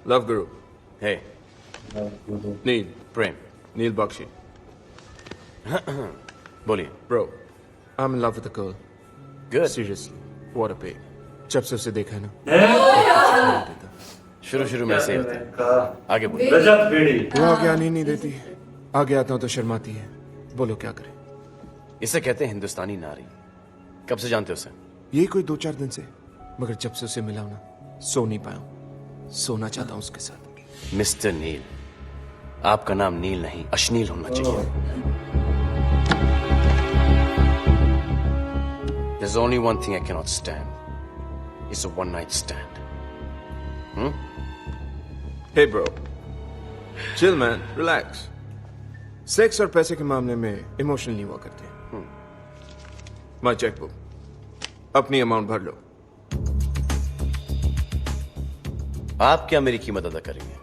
Love गुरु. Hey, नील. प्रेम. नील बख्शी. बोलिए. Bro, I'm in love with a girl. Good. Seriously, what a pig. जब से उसे देखा है ना, शुरू में ऐसे ही होता है. आगे बोलिए. रजत बेड़ी. वो आगे आने नहीं देती. आगे आता हूँ तो शर्माती है. बोलो क्या करें. इसे कहते हैं हिंदुस्तानी नारी. कब से जानते हो उसे? यही कोई 2-4 दिन से. मगर जब से उसे मिला हूं ना, सो नहीं पाया हूं. सोना चाहता हूं उसके साथ. मिस्टर नील, आपका नाम नील नहीं अश्नील होना चाहिए. There's only one thing I cannot stand. It's a one-night stand. Hey bro, chill man, relax. Sex और पैसे के मामले में इमोशनल नहीं हुआ करते. My chequebook. अपनी अमाउंट भर लो. आप क्या मेरी कीमत अदा करेंगे?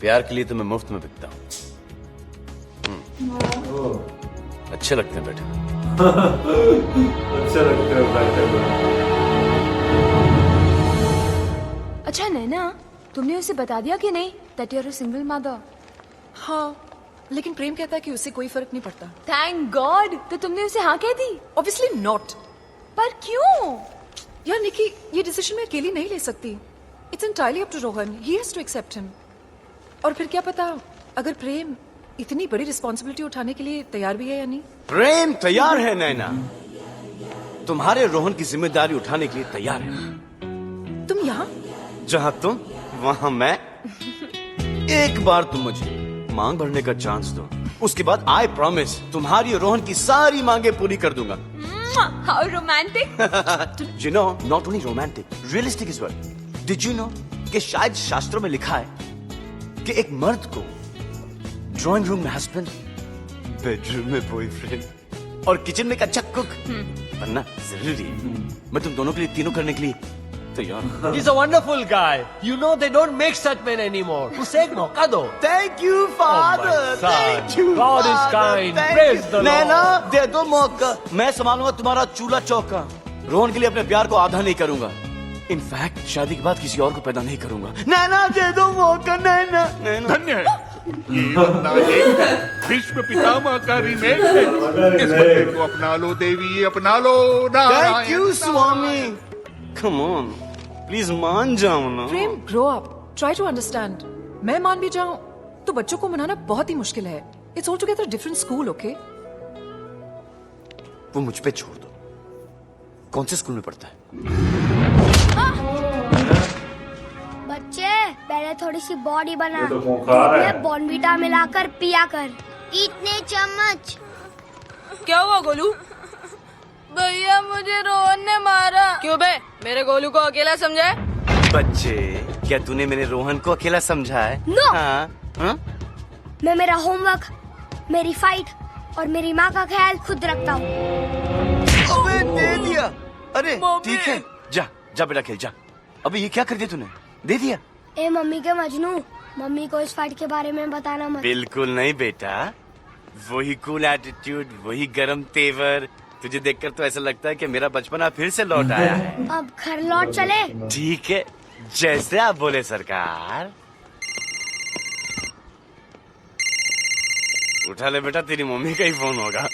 प्यार के लिए तो मैं मुफ्त में बिकता हूं. अच्छे लगते हैं बेटा. अच्छा लगता है बैठे. अच्छा नैना, तुमने उसे बता दिया कि नहीं that you're a single mother? हाँ, लेकिन प्रेम कहता है कि उससे कोई फर्क नहीं पड़ता. Thank God! तो तुमने उसे हाँ कह दी? Obviously not. पर क्यों? यार निकी, ये डिसीजन मैं अकेली नहीं ले सकती. It's entirely up to Rohan. He has to accept him. और फिर क्या पता अगर प्रेम इतनी बड़ी रिस्पॉन्सिबिलिटी उठाने के लिए तैयार भी है या नहीं. प्रेम तैयार है नैना. तुम्हारे रोहन की जिम्मेदारी उठाने के लिए तैयार है. तुम यहाँ? जहां तुम वहां मैं. एक बार तुम मुझे मांग भरने का चांस दो, उसके बाद आई प्रॉमिस तुम्हारी और रोहन की सारी मांगे पूरी कर दूंगा. How romantic! You know, not only romantic, realistic as well. Did you know कि शायद शास्त्रों में लिखा है कि एक मर्द को ड्राइंग रूम में हस्बैंड, बेडरूम में बॉयफ्रेंड और किचन में एक अच्छा कुक बनना जरूरी है. मैं तुम दोनों के लिए तीनों करने के लिए तैयार हूं. He's a wonderful guy. You know they don't make such men anymore. उसे एक मौका दो. Thank you, Father. Oh my son. Thank you, God is Father. kind. Thank Praise you. the Lord. नैना, दे दो मौका. मैं संभालूंगा तुम्हारा चूल्हा चौका. रोहन के लिए अपने प्यार को आधा नहीं करूंगा. इनफैक्ट शादी के बाद किसी और को पैदा नहीं करूंगा. नैना दे दो मौका. नैना. धन्य है ये बंदा एक भीष्म पितामह का रीमेक है. इस बच्चे को अपना लो देवी, अपना लो. Thank you Swami. Come on, please मान जाओ ना. Prem, grow up. Try to understand. मैं मान भी जाऊं तो बच्चों को मनाना बहुत ही मुश्किल है. It's all together different school. Okay, वो मुझ पे छोड़ दो. कौन से स्कूल में पढ़ता है? बच्चे पहले थोड़ी सी बॉडी बना. ये तो खूंखार है. बॉर्नवीटा मिलाकर पिया कर. इतने चम्मच. क्या हुआ गोलू? भैया मुझे रोहन ने मारा. क्यों बे? मेरे गोलू को अकेला समझा है? बच्चे, क्या तूने मेरे रोहन को अकेला समझा है? No. हाँ? मैं मेरा होमवर्क, मेरी फाइट और मेरी माँ का ख्याल खुद रखता हूँ. अबे दे दिया. अरे ठीक है, जा जा बेटा खेल जा. अबे ये क्या कर दिया तूने? दे दिया. ए मम्मी के मजनू, मम्मी को इस फाइट के बारे में बताना मत. बिल्कुल नहीं बेटा. वही कूल एटीट्यूड, वही गरम तेवर. तुझे देखकर तो ऐसा लगता है कि मेरा बचपना फिर से लौट आया है. अब घर लौट चले. ठीक है, जैसे आप बोले सरकार. उठा ले बेटा, तेरी मम्मी का ही फोन होगा.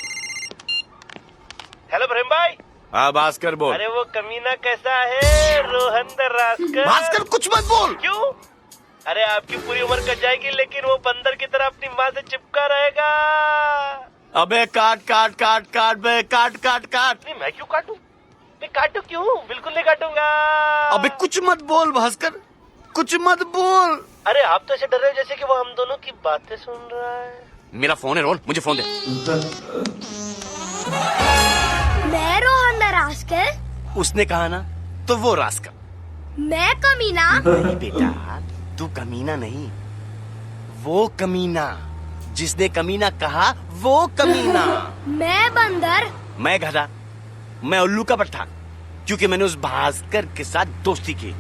हेलो प्रेम भाई. हाँ भास्कर बोल. अरे वो कमीना कैसा है रोहन द रास्कल? भास्कर कुछ मत बोल. क्यों? अरे आपकी पूरी उम्र कट जाएगी लेकिन वो बंदर की तरह अपनी माँ से चिपका रहेगा. अबे काट काट काट काट बे, काट काट काट. नहीं मैं क्यों काटूं? मैं काटूं क्यों? बिल्कुल नहीं काटूंगा. अबे कुछ मत बोल भास्कर, कुछ मत बोल. अरे आप तो ऐसे डर रहे हो जैसे कि वो हम दोनों की बातें सुन रहा है. मेरा फोन है रोहन, मुझे फोन दे. मैं रोहन द रास्कल. उसने कहा ना, तो वो रास्कल. मैं कमीना. नहीं बेटा, तू कमीना नहीं, वो कमीना. जिसने कमीना कहा वो कमीना. मैं बंदर. मैं गधा, मैं उल्लू का पट्टा, क्योंकि मैंने उस भास्कर के साथ दोस्ती की.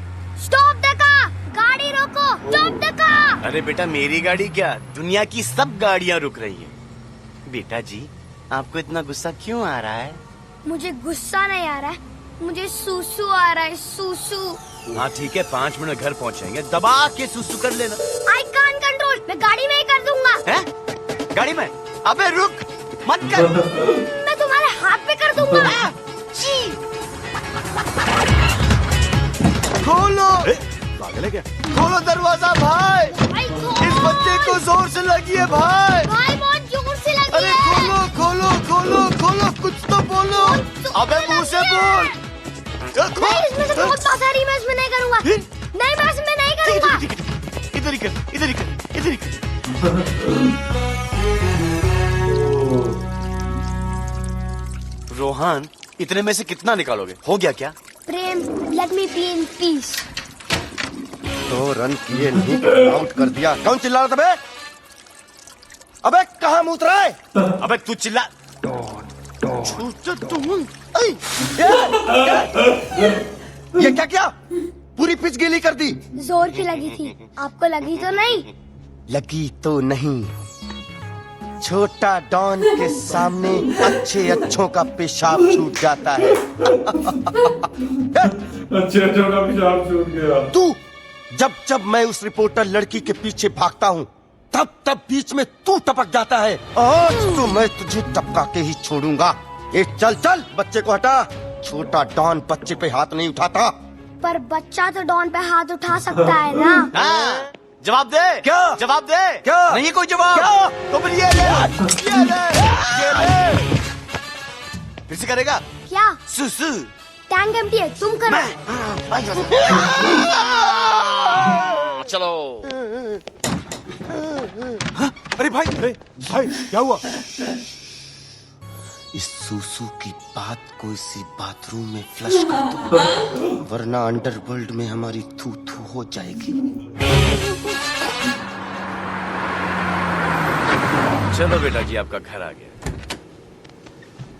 Stop the car. गाड़ी रोको. Stop the car. अरे बेटा मेरी गाड़ी क्या, दुनिया की सब गाड़ियाँ रुक रही है. बेटा जी, आपको इतना गुस्सा क्यों आ रहा है? मुझे गुस्सा नहीं आ रहा है, मुझे सूसू आ रहा है, सूसू। हाँ ठीक है, 5 मिनट घर पहुंचेंगे, दबा के सुसु कर लेना। आई कांट कंट्रोल, मैं गाड़ी में ही कर दूंगा। हैं? गाड़ी में? अबे रुक, मत कर। मैं तुम्हारे हाथ पे कर दूंगा। खोलो। पागल है क्या? खोलो दरवाजा भाई। इस बच्चे को जोर से लगी है भाई। भाई बहुत जोर से लगी अरे है। खोलो खोलो खोलो खोलो, कुछ तो बोलो। अबे मुंह से बोल। नहीं, इसमें से बहुत बात आ रही है, मैं इसमें नहीं करूंगा। नहीं, मैं इसमें नहीं करूंगा। इधर ही कर, इधर ही कर, इधर ही कर। रोहन, इतने में से कितना निकालोगे? हो गया क्या? Prem, let me be in peace. 2 run किए नहीं तो आउट कर दिया। कौन चिल्ला रहा था बे? अबे कहाँ मुँह रहा है? अबे तू चिल्ला। ये क्या क्या? पूरी पिच गीली कर दी। जोर की लगी थी, आपको लगी तो नहीं? लगी तो नहीं। छोटा डॉन के सामने अच्छों का पेशाब छूट जाता है। अच्छे का पेशाब छूट गया। तू जब मैं उस रिपोर्टर लड़की के पीछे भागता हूँ, तब बीच में तू टपक जाता है। आज तो मैं तुझे टपका के ही छोड़ूंगा। ए चल चल, बच्चे को हटा। छोटा डॉन बच्चे पे हाथ नहीं उठाता। पर बच्चा तो डॉन पे हाथ उठा सकता है ना? जवाब दे। क्या जवाब दे? क्या नहीं कोई जवाब? क्या? तो फिर ये ले। फिर से करेगा क्या? सुसु। टैंक एम्प्टी है, तुम करो। चलो। अरे भाई, क्या हुआ? इस सुसु की बात को इसी बाथरूम में फ्लश कर दो, वरना अंडरवर्ल्ड में हमारी थू थू हो जाएगी। चलो बेटा जी, आपका घर आ गया।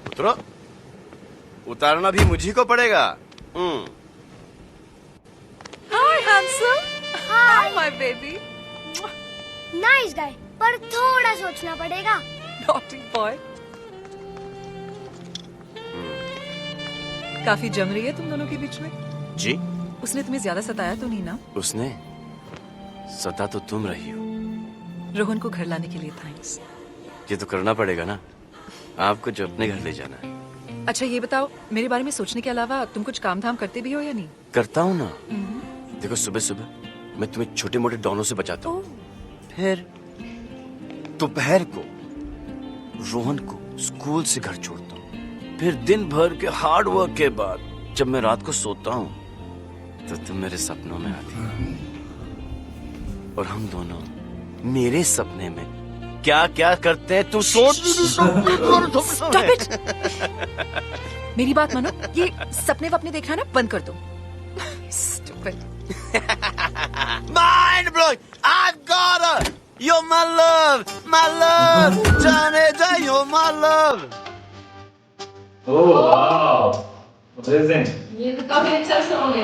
उतरो। उतारना भी मुझी को पड़ेगा। Hi, handsome. Hi. My baby. Nice guy, पर थोड़ा सोचना पड़ेगा। Naughty boy. काफी जम रही है तुम दोनों के बीच में। जी? उसने तुम्हें ज्यादा सताया तो नहीं ना? उसने सता तो तुम रही हो। रोहन को घर लाने के लिए थैंक्स। ये तो करना पड़ेगा ना, आपको जो अपने घर ले जाना है। अच्छा ये बताओ, मेरे बारे में सोचने के अलावा तुम कुछ काम धाम करते भी हो या नहीं? करता हूँ ना। देखो सुबह सुबह मैं तुम्हें छोटे मोटे डॉनों से बचाता हूँ, फिर दोपहर को रोहन को स्कूल से घर छोड़ता हूँ, फिर दिन भर के हार्ड वर्क के बाद जब मैं रात को सोता हूँ तो तुम मेरे सपनों में आती हो, और हम दोनों मेरे सपने में क्या क्या करते हैं तुम सोच भी नहीं सकती। Stop it! मेरी बात मानो, ये सपने वपने देखना ना बंद कर दो। Stupid. Mind blowing! I've got her! You're my love! My love! जाने जा, you're my love! Oh wow, amazing. ये तो काफी अच्छा सॉन्ग है।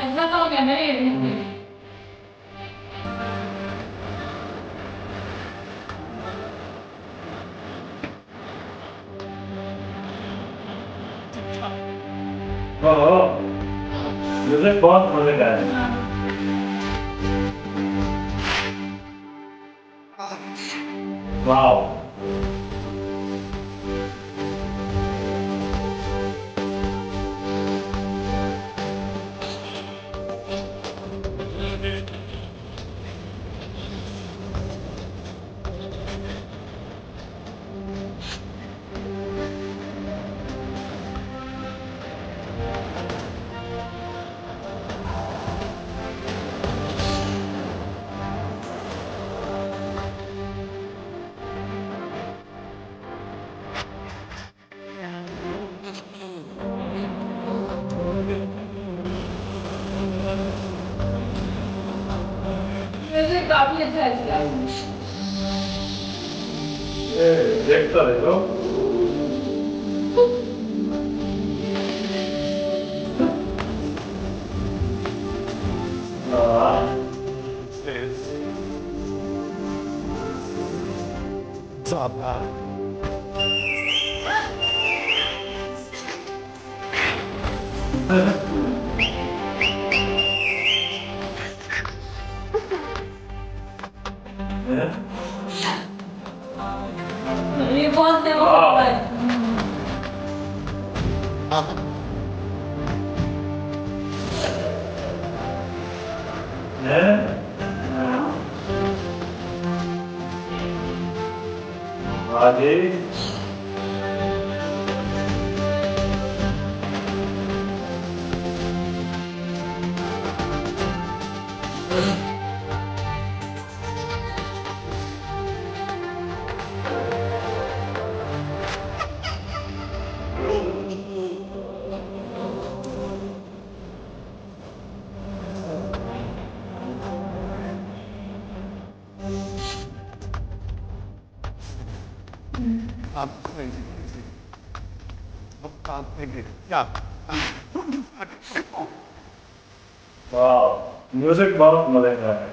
ऐसा सॉन्ग है ना ये। Oh, म्यूजिक बहुत मजे का है। Wow. म्यूजिक काफी अच्छा है इसका। ये देखता देखो। Zaba. ये बहुत बेवकूफ है। आगे वाह, म्यूजिक बहुत मजेदार है।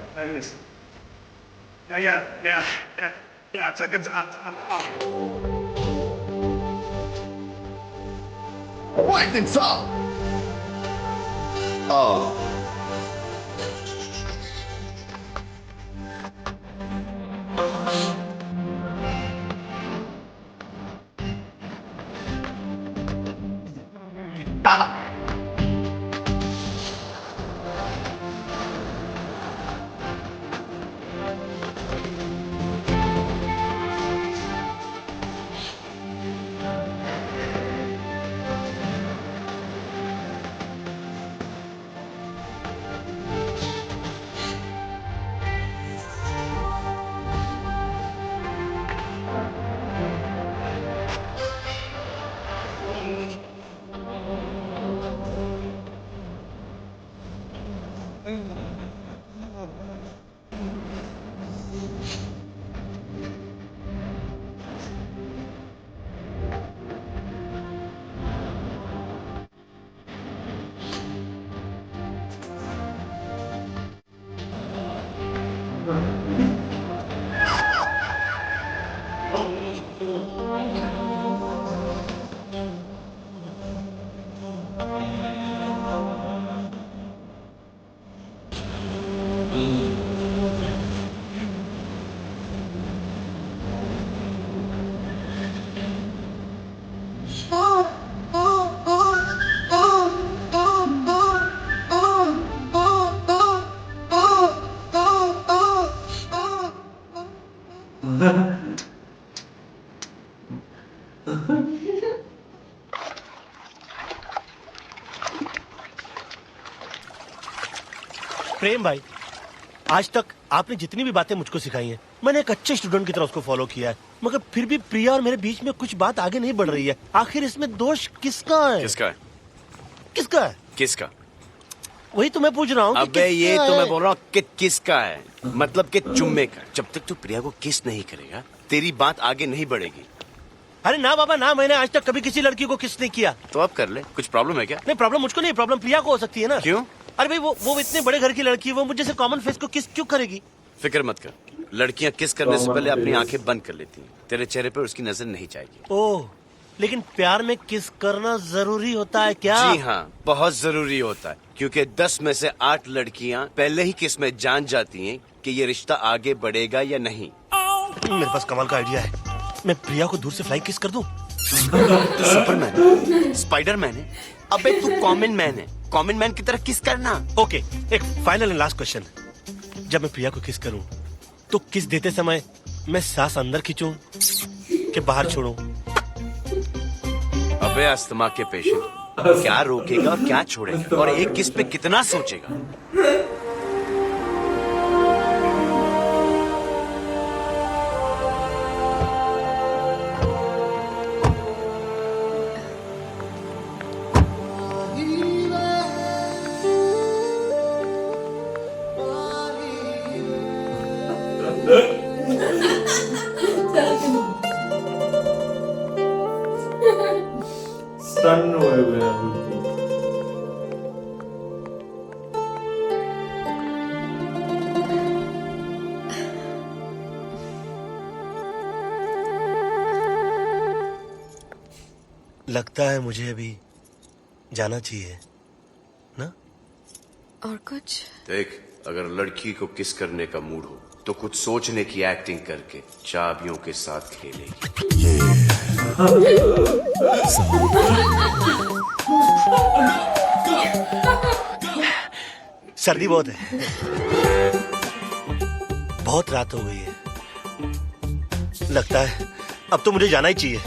प्रेम भाई, आज तक आपने जितनी भी बातें मुझको सिखाई हैं, मैंने एक अच्छे स्टूडेंट की तरह उसको फॉलो किया है, मगर फिर भी प्रिया और मेरे बीच में कुछ बात आगे नहीं बढ़ रही है। आखिर इसमें दोष किसका है? किसका है? किसका है? किसका? वही तो मैं पूछ रहा हूँ। अबे ये तो मैं बोल रहा हूँ कि किसका है, मतलब कि चुम्मे का। जब तक तू प्रिया को किस नहीं करेगा, तेरी बात आगे नहीं बढ़ेगी। अरे ना बाबा ना, मैंने आज तक कभी किसी लड़की को किस नहीं किया। तो अब कर ले, कुछ प्रॉब्लम है क्या? नहीं, प्रॉब्लम मुझको नहीं, प्रॉब्लम प्रिया को हो सकती है ना। क्यों? अरे भाई वो इतने बड़े घर की लड़की है, वो मुझे से कॉमन फेस को किस क्यों करेगी? फिक्र मत कर, लड़कियां किस करने से पहले अपनी आंखें बंद कर लेती हैं। तेरे चेहरे पर उसकी नजर नहीं जाएगी। ओह, लेकिन प्यार में किस करना जरूरी होता है क्या? जी हाँ, बहुत जरूरी होता है, क्योंकि 10 में से 8 लड़कियां पहले ही किस में जान जाती हैं कि ये रिश्ता आगे बढ़ेगा या नहीं। मेरे पास कमाल का आइडिया है, मैं प्रिया को दूर से फ्लाई किस कर दूं। तो सुपरमैन, स्पाइडरमैन है। अबे तू कॉमन मैन है, कॉमन मैन की तरह किस करना। ओके, एक फाइनल एंड लास्ट क्वेश्चन। जब मैं प्रिया को किस करूं, तो किस देते समय मैं सांस अंदर खींचूं कि बाहर छोड़ूं? अबे अस्थमा के पेशेंट, क्या रोकेगा और क्या छोड़ेगा, और एक किस पे कितना सोचेगा? स्टन हुए हुए हैं बिल्कुल। लगता है मुझे अभी जाना चाहिए। और कुछ? देख, अगर लड़की को किस करने का मूड हो तो कुछ सोचने की एक्टिंग करके चाबियों के साथ खेलेगी। सर्दी बहुत है, बहुत रात हो गई है, लगता है अब तो मुझे जाना ही चाहिए।